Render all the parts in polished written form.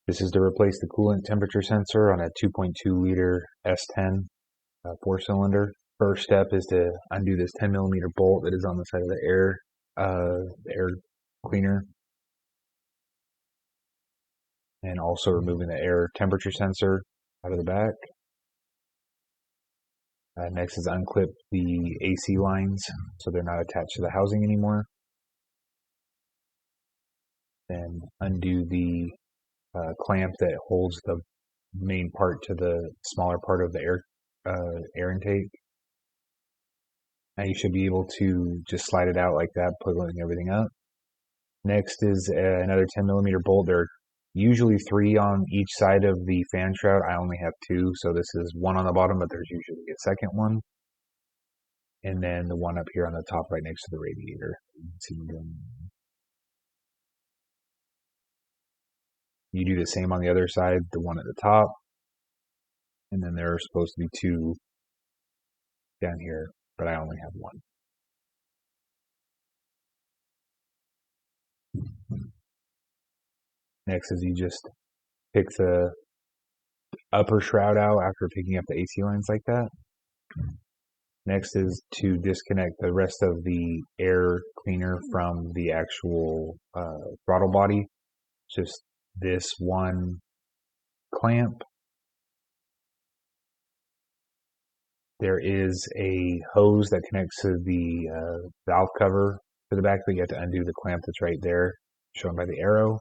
This is to replace the coolant temperature sensor on a 2.2 liter S10 4-cylinder. First step is to undo this 10 millimeter bolt that is on the side of the air cleaner, and also removing the air temperature sensor out of the back. Next is unclip the AC lines so they're not attached to the housing anymore. Then undo the clamp that holds the main part to the smaller part of the air intake. Now you should be able to just slide it out like that, pulling everything up. Next is another 10 millimeter bolt. There are usually 3 on each side of the fan shroud. I only have 2, so this is 1 on the bottom, but there's usually a second one. And then the one up here on the top right next to the radiator. You do the same on the other side, the one at the top. And then there are supposed to be 2 down here, but I only have 1. Next is you just pick the upper shroud out after picking up the AC lines like that. Next is to disconnect the rest of the air cleaner from the actual throttle body. Just this one clamp. There is a hose that connects to the valve cover to the back, but you have to undo the clamp that's right there, shown by the arrow.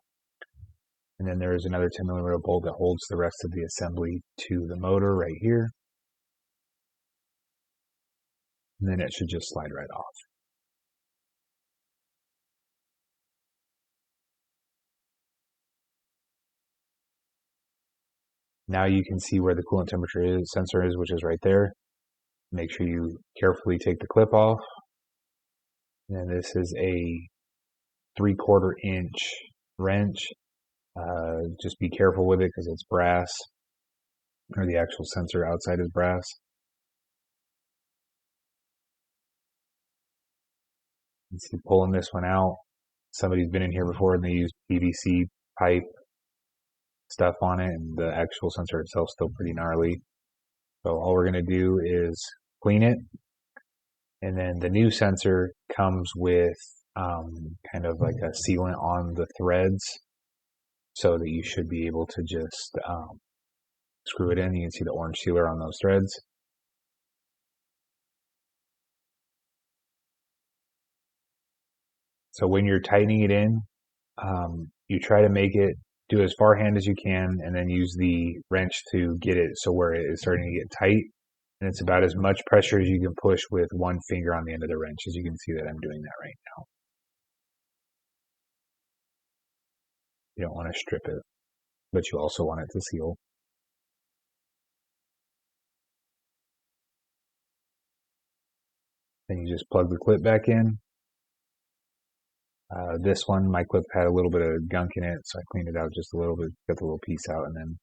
And then there is another 10 millimeter bolt that holds the rest of the assembly to the motor right here. And then it should just slide right off. Now you can see where the coolant temperature sensor is, which is right there. Make sure you carefully take the clip off. And this is a 3/4 inch wrench. Just be careful with it because it's brass, or the actual sensor outside is brass. You see, pulling this one out, somebody's been in here before and they used PVC pipe stuff on it, and the actual sensor itself is still pretty gnarly. So all we're going to do is clean it, and then the new sensor comes with kind of like a sealant on the threads, so that you should be able to just screw it in. You can see the orange sealer on those threads. So when you're tightening it in, you try to make it do as far hand as you can, and then use the wrench to get it so where it is starting to get tight. And it's about as much pressure as you can push with one finger on the end of the wrench. As you can see that I'm doing that right now. You don't want to strip it, but you also want it to seal. Then you just plug the clip back in. This one, my clip had a little bit of gunk in it, so I cleaned it out just a little bit, got the little piece out, and then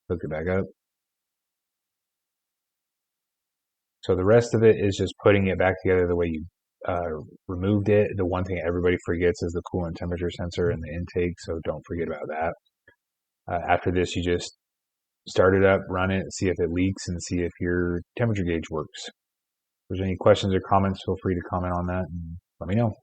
hook it back up. So the rest of it is just putting it back together the way you removed it. The one thing everybody forgets is the coolant temperature sensor and the intake, so don't forget about that. After this, you just start it up, run it, see if it leaks, and see if your temperature gauge works. If there's any questions or comments, feel free to comment on that and let me know.